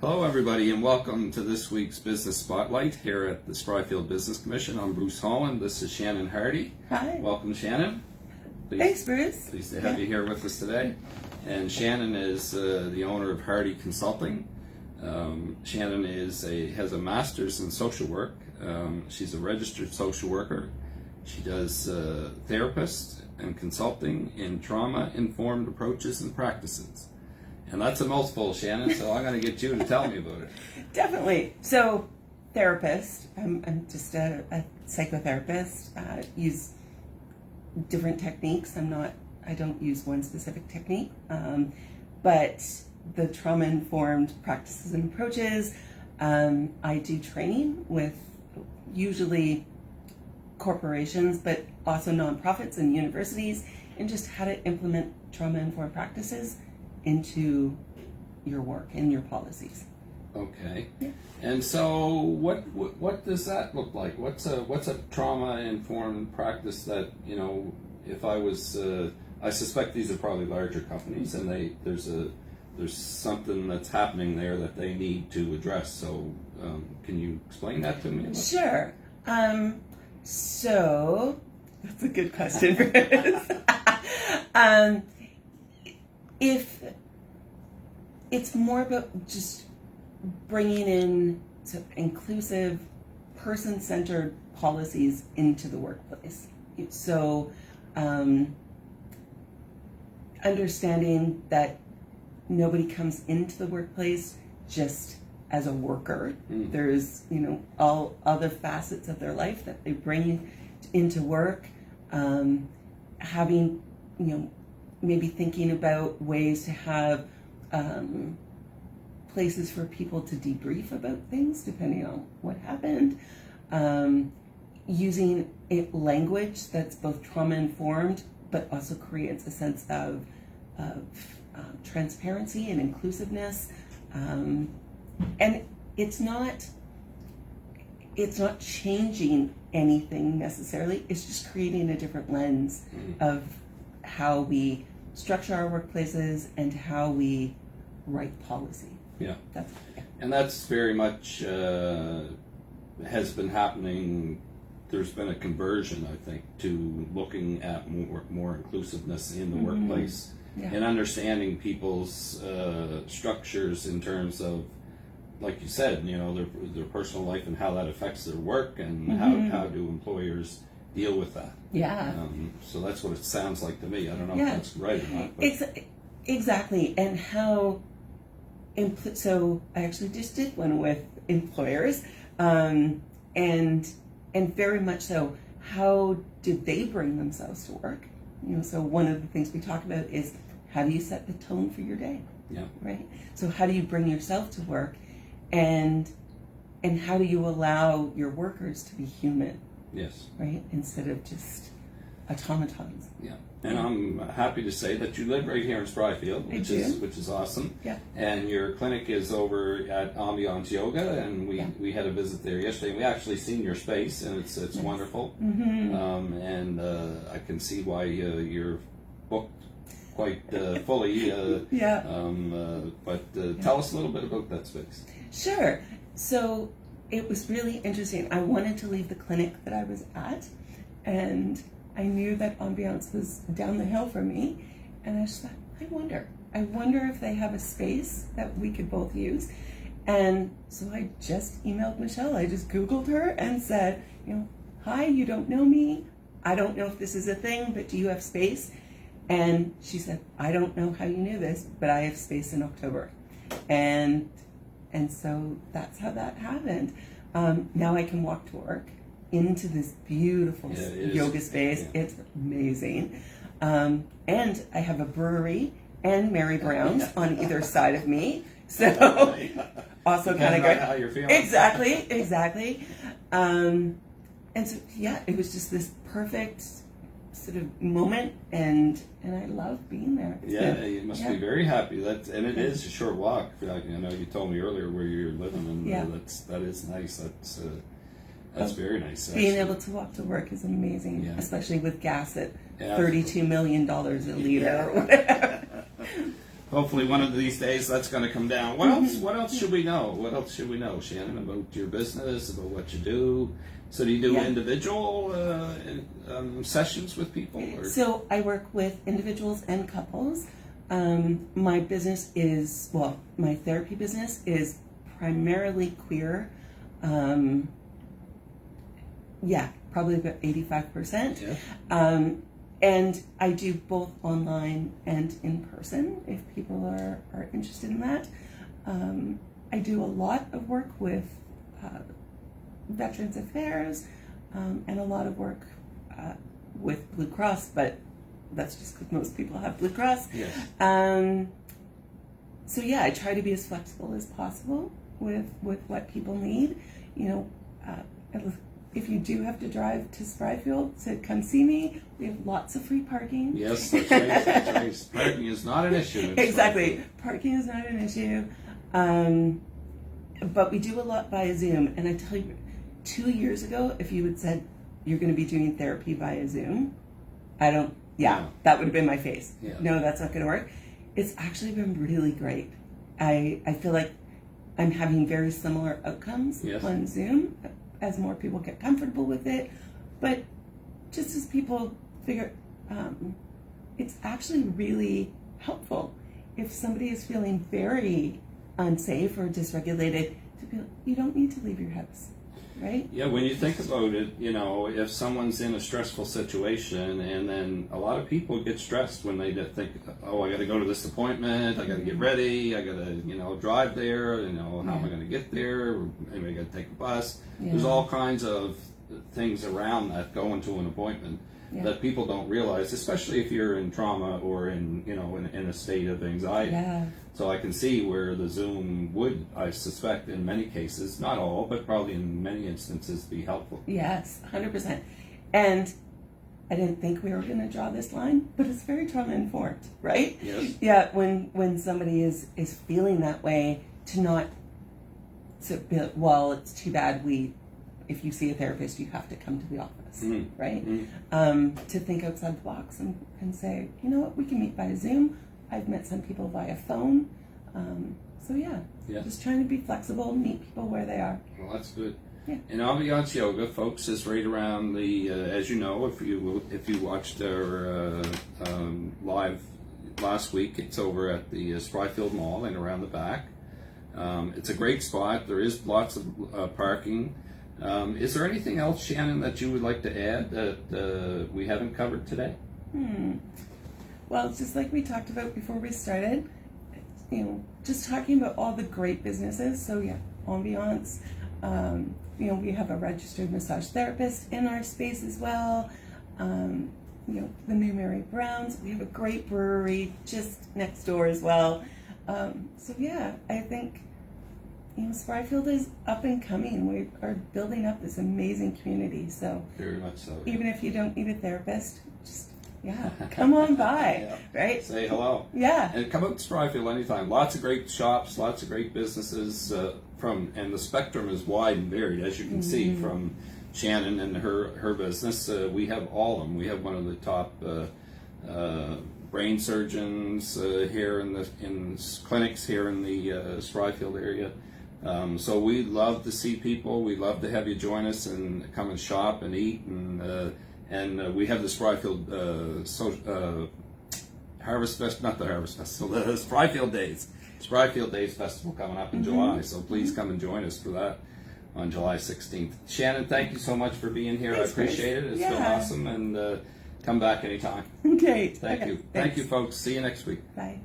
Hello, everybody, and welcome to this week's Business Spotlight here at the Spryfield Business Commission. I'm Bruce Holland. This is Shannon Hardy. Hi. Welcome, Shannon. Thanks, Bruce. Pleased to have you here with us today. And Shannon is the owner of Hardy Consulting. Shannon has a master's in social work. She's a registered social worker. She does therapist and consulting in trauma-informed approaches and practices. And that's a mouthful, Shannon, so I'm going to get you to tell me about it. Definitely. So, therapist. I'm just a psychotherapist. Use different techniques. I don't use one specific technique. But the trauma-informed practices and approaches, I do training with usually corporations, but also nonprofits and universities, and just how to implement trauma-informed practices into your work and your policies. Okay. Yeah. And so what does that look like? What's a trauma-informed practice that, if I was I suspect these are probably larger companies and there's something that's happening there that they need to address. So can you explain that to me? Sure. So that's a good question, Chris. If it's more about just bringing in inclusive, person-centered policies into the workplace. So understanding that nobody comes into the workplace just as a worker. There's, all other facets of their life that they bring into work. Having, maybe thinking about ways to have places for people to debrief about things depending on what happened. Using language that's both trauma-informed but also creates a sense of transparency and inclusiveness. And it's not changing anything necessarily. It's just creating a different lens of how we structure our workplaces and how we write policy. Yeah. Yeah. And that's very much has been happening. There's been a conversion, I think, to looking at more inclusiveness in the workplace and understanding people's structures in terms of, like you said, their personal life and how that affects their work and how do employers deal with that. Yeah. So that's what it sounds like to me. I don't know if that's right or not. But. Exactly. And how, so I actually just did one with employers, and very much so, how did they bring themselves to work? So one of the things we talk about is how do you set the tone for your day? Yeah. Right? So how do you bring yourself to work, and how do you allow your workers to be human? Yes. Right? Instead of just automatons. Yeah. And I'm happy to say that you live right here in Spryfield, which is awesome. Yeah. And your clinic is over at Ambiance Yoga, and we had a visit there yesterday. And we actually seen your space, and it's nice. Wonderful. And I can see why you're booked quite fully. But tell us a little bit about that space. Sure. So it was really interesting. I wanted to leave the clinic that I was at, and I knew that Ambiance was down the hill from me, and I just thought, I wonder if they have a space that we could both use. And so I just emailed Michelle. I just Googled her and said, hi, you don't know me. I don't know if this is a thing, but do you have space? And she said, I don't know how you knew this, but I have space in October. And so that's how that happened. Now I can walk to work into this beautiful yoga space. Yeah. It's amazing. And I have a brewery and Mary Brown's on either side of me. So also kind of great. How you're feeling. Exactly. And so, it was just this perfect sort of moment, and I love being there. You must be very happy. It is a short walk. I know you told me earlier where you're living, and that is nice. That's very nice. Actually. Being able to walk to work is amazing, especially with gas at $32 million a liter or whatever. hopefully one of these days that's going to come down. What else? What else should we know? What else should we know, Shannon, about your business, about what you do? So do you do individual sessions with people? Or? So I work with individuals and couples. My business is, well, my therapy business is primarily queer. Probably about 85%. Yeah. And I do both online and in person if people are interested in that. I do a lot of work with Veterans Affairs and a lot of work with Blue Cross, but that's just because most people have Blue Cross. Yes. So yeah, I try to be as flexible as possible with what people need. You know, if you do have to drive to Spryfield to come see me, we have lots of free parking. Yes, that's right. That's right. Parking is not an issue. Exactly. Parking is not an issue. But we do a lot via Zoom. And I tell you, 2 years ago, if you had said you're going to be doing therapy via Zoom, that would have been my face. Yeah. No, that's not going to work. It's actually been really great. I feel like I'm having very similar outcomes on Zoom as more people get comfortable with it. But just as people figure, it's actually really helpful if somebody is feeling very unsafe or dysregulated to be like, you don't need to leave your house, right? Yeah, when you think about it, you know, if someone's in a stressful situation, and then a lot of people get stressed when they think, oh, I got to go to this appointment, I got to get ready, I got to, drive there, how am I going to get there? Maybe I got to take a bus. Yeah. There's all kinds of things around that go into an appointment that people don't realize, especially if you're in trauma or in a state of anxiety. Yeah. So I can see where the Zoom would, I suspect, in many cases, not all, but probably in many instances, be helpful. Yes, 100%. And I didn't think we were going to draw this line, but it's very trauma-informed, right? Yes. Yeah, when somebody is feeling that way, to not, be, well, it's too bad if you see a therapist, you have to come to the office, right? To think outside the box and say, you know what, we can meet via Zoom. I've met some people via phone. Just trying to be flexible, meet people where they are. Well, that's good. Yeah. And Ambiance Yoga, folks, is right around the, as you know, if you watched our live last week, it's over at the Spryfield Mall and around the back. It's a great spot. There is lots of parking. Is there anything else, Shannon, that you would like to add that we haven't covered today? Well, it's just like we talked about before we started, just talking about all the great businesses. So yeah, Ambiance. We have a registered massage therapist in our space as well. The new Mary Brown's. We have a great brewery just next door as well. I think Spryfield is up and coming. We are building up this amazing community. So very much so. Even if you don't need a therapist, just come on by, right? Say hello. Yeah. And come out to Spryfield anytime. Lots of great shops, lots of great businesses and the spectrum is wide and varied, as you can see from Shannon and her business. We have all of them. We have one of the top brain surgeons here in clinics here in the Spryfield area. So we love to see people. We love to have you join us and come and shop and eat and we have the Spryfield Harvest Fest, not the Harvest Festival, the Spryfield Days Festival coming up in July. So please come and join us for that on July 16th. Shannon, thank you so much for being here. Thanks, I appreciate it. It's been awesome, and come back anytime. Okay. Thank you. Thanks. Thank you, folks. See you next week. Bye.